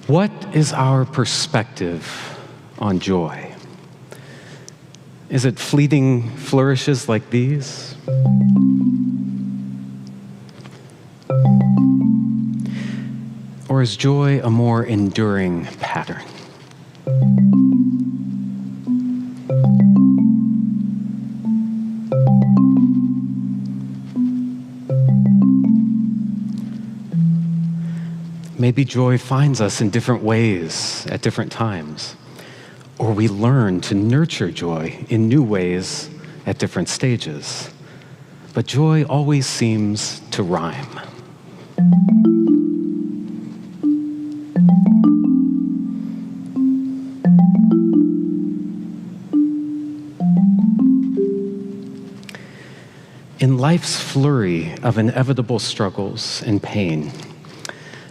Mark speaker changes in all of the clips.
Speaker 1: What is our perspective on joy? Is it fleeting flourishes like these? Or is joy a more enduring pattern? Maybe joy finds us in different ways at different times, or we learn to nurture joy in new ways at different stages. But joy always seems to rhyme. In life's flurry of inevitable struggles and pain,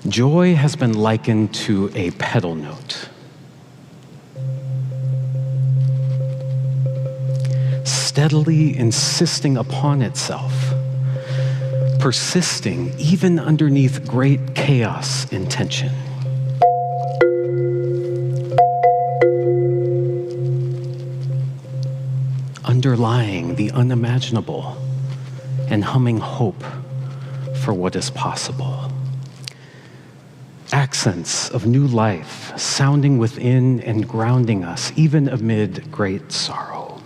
Speaker 1: joy has been likened to a pedal note. Steadily insisting upon itself, persisting even underneath great chaos and tension. Underlying the unimaginable and humming hope for what is possible. Accents of new life sounding within and grounding us even amid great sorrow.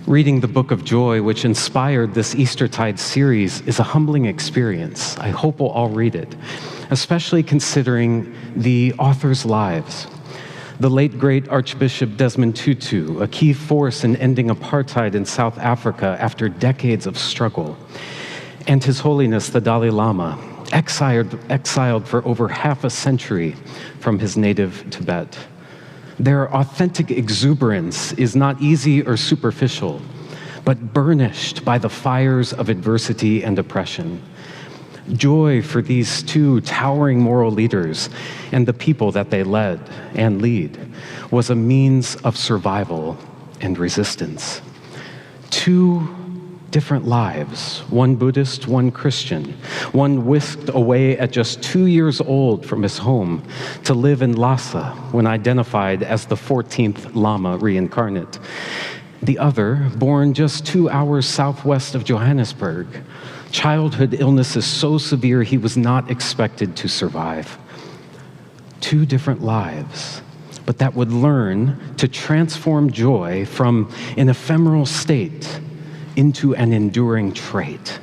Speaker 1: Reading the Book of Joy, which inspired this Eastertide series, is a humbling experience. I hope we'll all read it, especially considering the authors' lives. The late, great Archbishop Desmond Tutu, a key force in ending apartheid in South Africa after decades of struggle, and His Holiness the Dalai Lama, exiled for over half a century from his native Tibet. Their authentic exuberance is not easy or superficial, but burnished by the fires of adversity and oppression. Joy for these two towering moral leaders and the people that they led and lead was a means of survival and resistance. Two different lives, one Buddhist, one Christian, one whisked away at just 2 years old from his home to live in Lhasa when identified as the 14th Lama reincarnate. The other, born just 2 hours southwest of Johannesburg. Childhood illnesses so severe he was not expected to survive. Two different lives, but that would learn to transform joy from an ephemeral state into an enduring trait,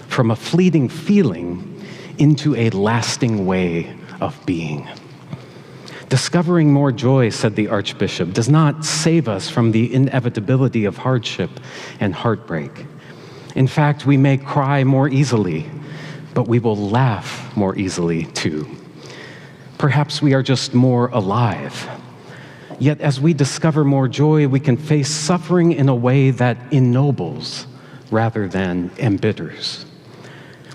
Speaker 1: from a fleeting feeling into a lasting way of being. Discovering more joy, said the Archbishop, does not save us from the inevitability of hardship and heartbreak. In fact, we may cry more easily, but we will laugh more easily too. Perhaps we are just more alive. Yet as we discover more joy, we can face suffering in a way that ennobles rather than embitters.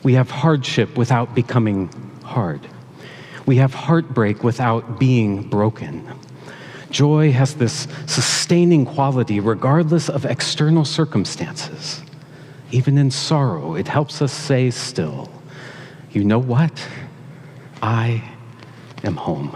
Speaker 1: We have hardship without becoming hard. We have heartbreak without being broken. Joy has this sustaining quality regardless of external circumstances. Even in sorrow, it helps us say still, you know what? I am home.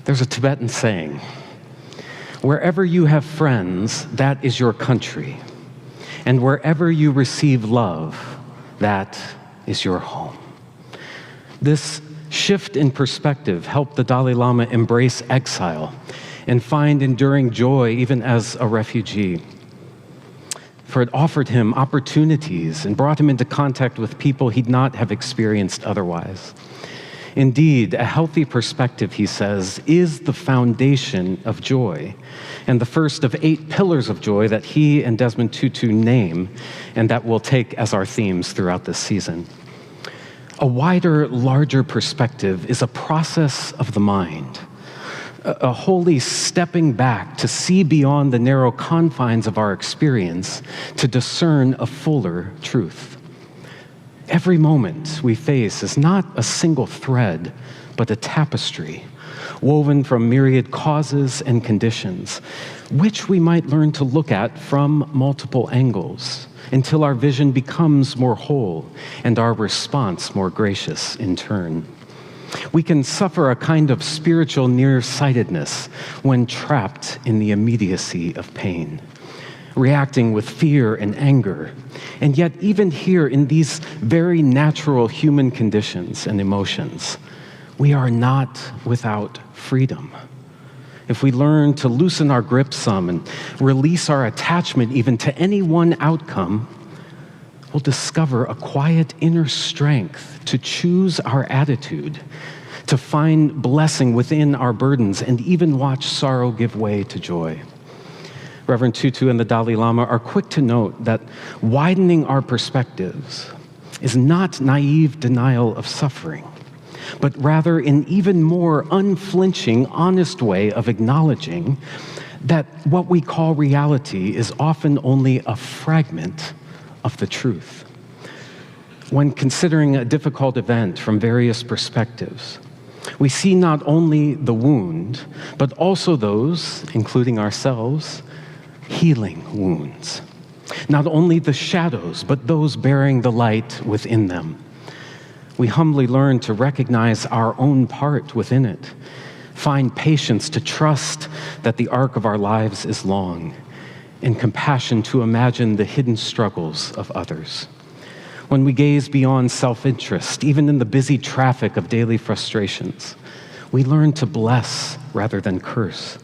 Speaker 1: There's a Tibetan saying, wherever you have friends, that is your country. And wherever you receive love, that is your home. This shift in perspective helped the Dalai Lama embrace exile and find enduring joy even as a refugee. For it offered him opportunities and brought him into contact with people he'd not have experienced otherwise. Indeed, a healthy perspective, he says, is the foundation of joy, and the first of 8 pillars of joy that he and Desmond Tutu name, and that we'll take as our themes throughout this season. A wider, larger perspective is a process of the mind, a holy stepping back to see beyond the narrow confines of our experience to discern a fuller truth. Every moment we face is not a single thread, but a tapestry woven from myriad causes and conditions, which we might learn to look at from multiple angles until our vision becomes more whole and our response more gracious in turn. We can suffer a kind of spiritual nearsightedness when trapped in the immediacy of pain, reacting with fear and anger. And yet, even here in these very natural human conditions and emotions, we are not without freedom. If we learn to loosen our grip some and release our attachment even to any one outcome, we'll discover a quiet inner strength to choose our attitude, to find blessing within our burdens, and even watch sorrow give way to joy. Reverend Tutu and the Dalai Lama are quick to note that widening our perspectives is not naive denial of suffering, but rather an even more unflinching, honest way of acknowledging that what we call reality is often only a fragment of the truth. When considering a difficult event from various perspectives, we see not only the wound, but also those, including ourselves, healing wounds. Not only the shadows, but those bearing the light within them. We humbly learn to recognize our own part within it, find patience to trust that the arc of our lives is long, and compassion to imagine the hidden struggles of others. When we gaze beyond self-interest, even in the busy traffic of daily frustrations, we learn to bless rather than curse,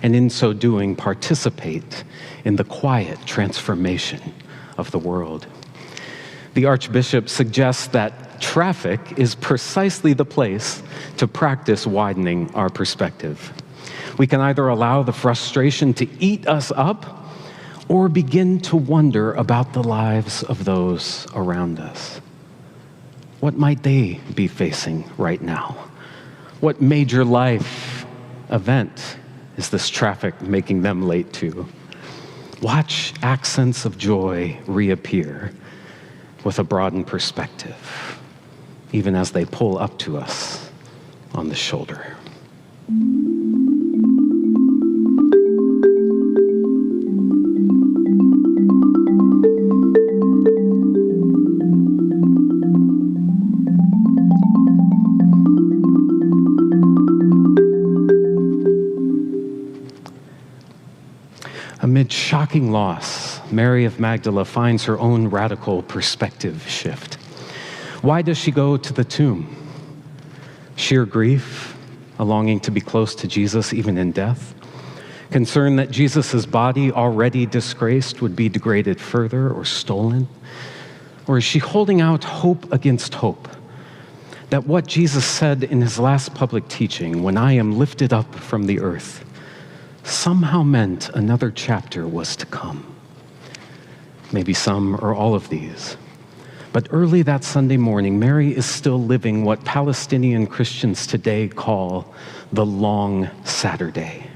Speaker 1: and in so doing, participate in the quiet transformation of the world. The Archbishop suggests that traffic is precisely the place to practice widening our perspective. We can either allow the frustration to eat us up or begin to wonder about the lives of those around us. What might they be facing right now? What major life event is this traffic making them late to? Watch accents of joy reappear with a broadened perspective, even as they pull up to us on the shoulder. Amid shocking loss, Mary of Magdala finds her own radical perspective shift. Why does she go to the tomb? Sheer grief, a longing to be close to Jesus even in death, concern that Jesus' body, already disgraced, would be degraded further or stolen? Or is she holding out hope against hope, that what Jesus said in his last public teaching, "When I am lifted up from the earth," somehow meant another chapter was to come? Maybe some or all of these. But early that Sunday morning, Mary is still living what Palestinian Christians today call the Long Saturday,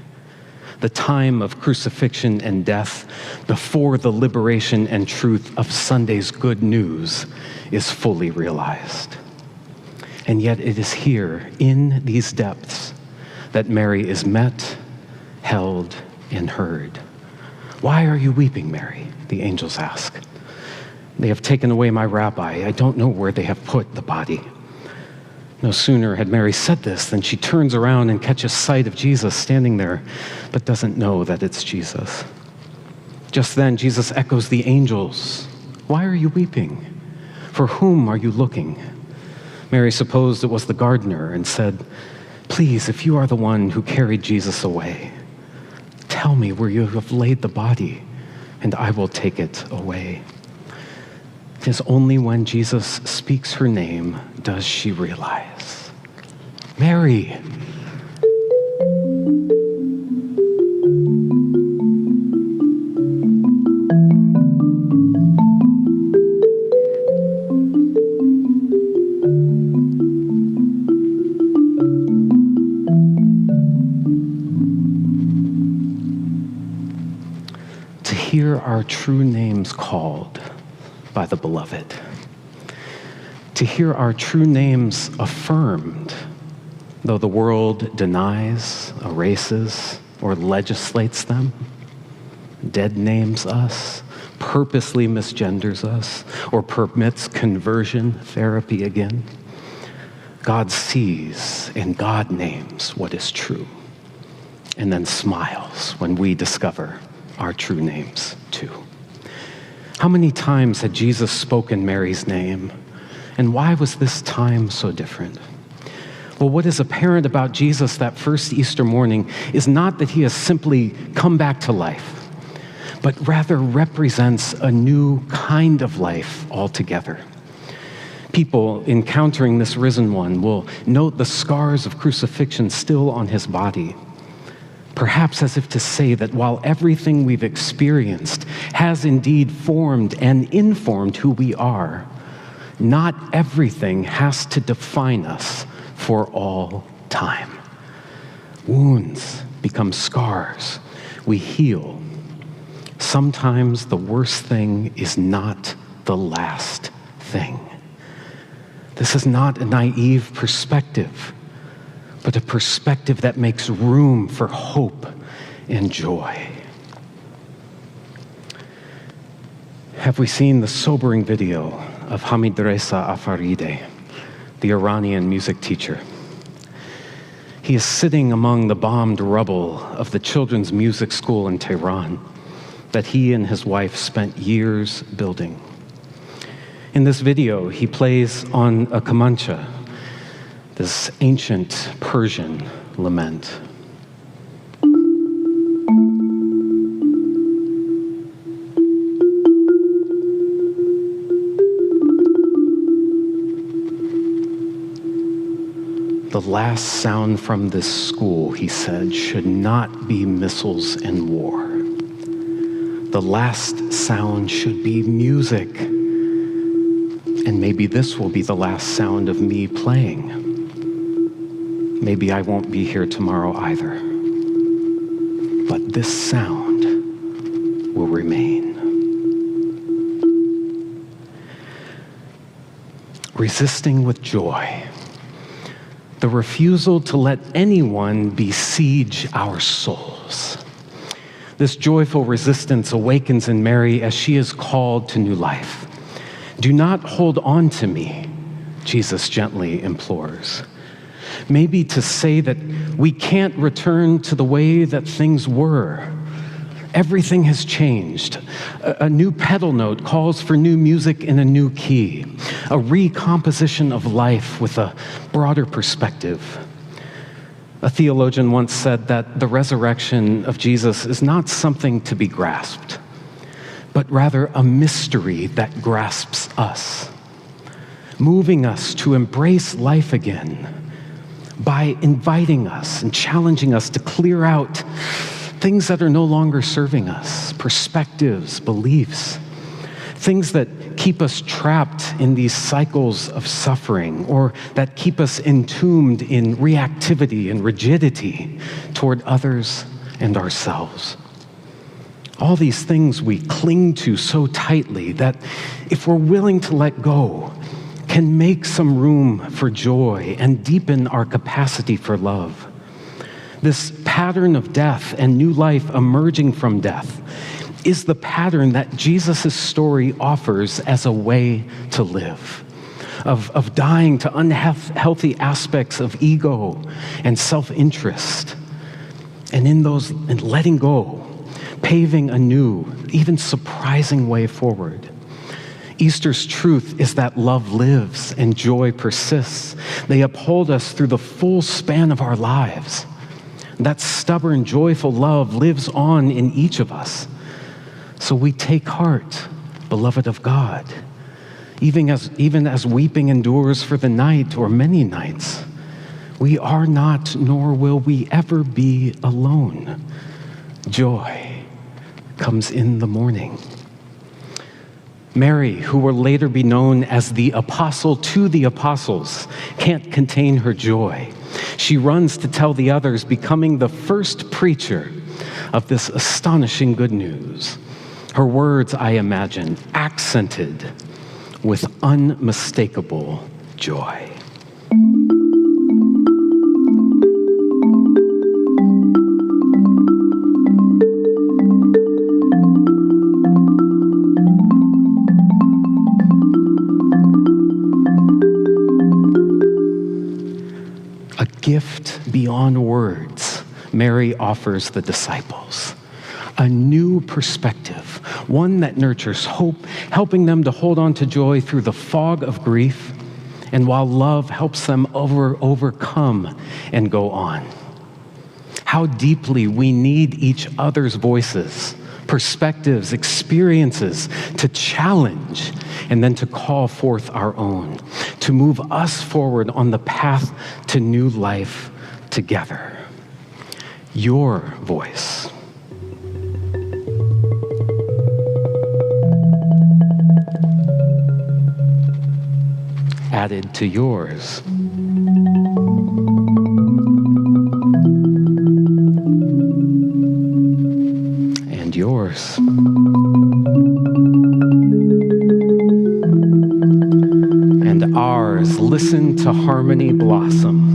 Speaker 1: the time of crucifixion and death before the liberation and truth of Sunday's good news is fully realized. And yet it is here, in these depths, that Mary is met, held, and heard. "Why are you weeping, Mary?" the angels ask. "They have taken away my rabbi. I don't know where they have put the body." No sooner had Mary said this than she turns around and catches sight of Jesus standing there, but doesn't know that it's Jesus. Just then, Jesus echoes the angels. "Why are you weeping? For whom are you looking?" Mary supposed it was the gardener and said, "Please, if you are the one who carried Jesus away, tell me where you have laid the body, and I will take it away." It is only when Jesus speaks her name does she realize, "Mary." hear our true names called by the beloved, to hear our true names affirmed, though the world denies, erases, or legislates them, dead names us, purposely misgenders us, or permits conversion therapy again. God sees and God names what is true, and then smiles when we discover our true names too. How many times had Jesus spoken Mary's name, and why was this time so different? Well, what is apparent about Jesus that first Easter morning is not that he has simply come back to life, but rather represents a new kind of life altogether. People encountering this risen one will note the scars of crucifixion still on his body, perhaps as if to say that while everything we've experienced has indeed formed and informed who we are, not everything has to define us for all time. Wounds become scars. We heal. Sometimes the worst thing is not the last thing. This is not a naive perspective, but a perspective that makes room for hope and joy. Have we seen the sobering video of Hamid Reza Afaride, the Iranian music teacher? He is sitting among the bombed rubble of the children's music school in Tehran that he and his wife spent years building. In this video, he plays on a kamancha, this ancient Persian lament. The last sound from this school, he said, should not be missiles and war. The last sound should be music. And maybe this will be the last sound of me playing. Maybe I won't be here tomorrow either. But this sound will remain. Resisting with joy. The refusal to let anyone besiege our souls. This joyful resistance awakens in Mary as she is called to new life. Do not hold on to me, Jesus gently implores. Maybe to say that we can't return to the way that things were. Everything has changed. A new pedal note calls for new music in a new key, a recomposition of life with a broader perspective. A theologian once said that the resurrection of Jesus is not something to be grasped, but rather a mystery that grasps us, moving us to embrace life again by inviting us and challenging us to clear out things that are no longer serving us, perspectives, beliefs, things that keep us trapped in these cycles of suffering or that keep us entombed in reactivity and rigidity toward others and ourselves. All these things we cling to so tightly that if we're willing to let go, can make some room for joy and deepen our capacity for love. This pattern of death and new life emerging from death is the pattern that Jesus' story offers as a way to live, of dying to unhealthy aspects of ego and self-interest, and in those, and letting go, paving a new, even surprising way forward. Easter's truth is that love lives and joy persists. They uphold us through the full span of our lives. That stubborn, joyful love lives on in each of us. So we take heart, beloved of God, even as weeping endures for the night or many nights. We are not, nor will we ever be alone. Joy comes in the morning. Mary, who will later be known as the apostle to the apostles, can't contain her joy. She runs to tell the others, becoming the first preacher of this astonishing good news. Her words, I imagine, accented with unmistakable joy. A gift beyond words, Mary offers the disciples. A new perspective, one that nurtures hope, helping them to hold on to joy through the fog of grief, and while love helps them overcome and go on. How deeply we need each other's voices, perspectives, experiences to challenge and then to call forth our own, to move us forward on the path to new life together. Your voice. Added to yours. And yours. And ours. Listen to harmony blossom.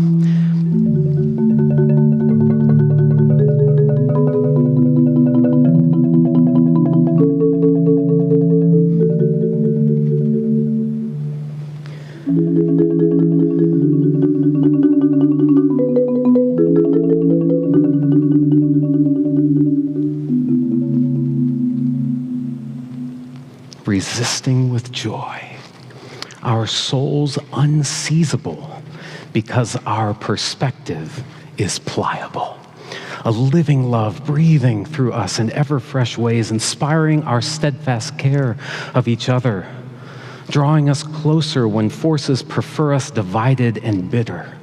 Speaker 1: Resisting with joy, our souls unseizable because our perspective is pliable. A living love breathing through us in ever fresh ways, inspiring our steadfast care of each other, drawing us closer when forces prefer us divided and bitter,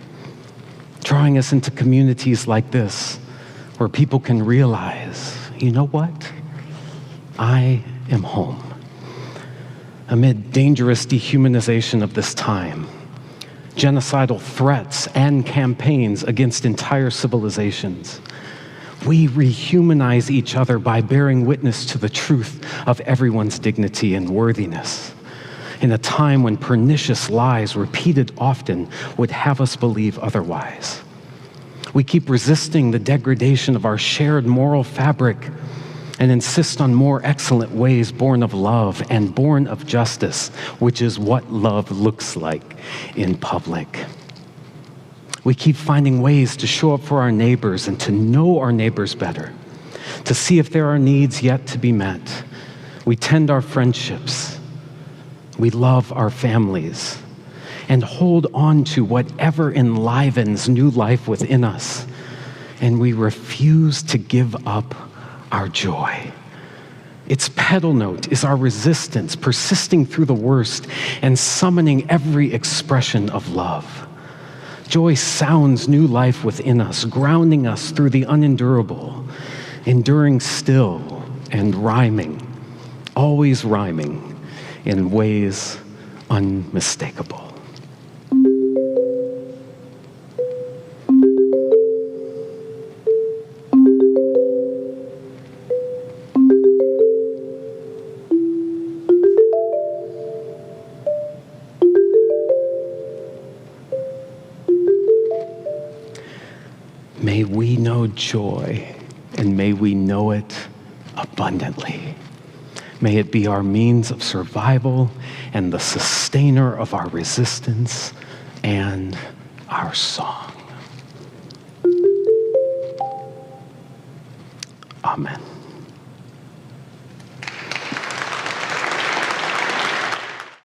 Speaker 1: drawing us into communities like this where people can realize, you know what? I am home. Amid dangerous dehumanization of this time, genocidal threats and campaigns against entire civilizations, we rehumanize each other by bearing witness to the truth of everyone's dignity and worthiness. In a time when pernicious lies repeated often would have us believe otherwise. We keep resisting the degradation of our shared moral fabric and insist on more excellent ways born of love and born of justice, which is what love looks like in public. We keep finding ways to show up for our neighbors and to know our neighbors better, to see if there are needs yet to be met. We tend our friendships. We love our families and hold on to whatever enlivens new life within us. And we refuse to give up our joy. Its pedal note is our resistance, persisting through the worst and summoning every expression of love. Joy sounds new life within us, grounding us through the unendurable, enduring still and rhyming, always rhyming in ways unmistakable. May we know joy, and may we know it abundantly. May it be our means of survival and the sustainer of our resistance and our song. Amen.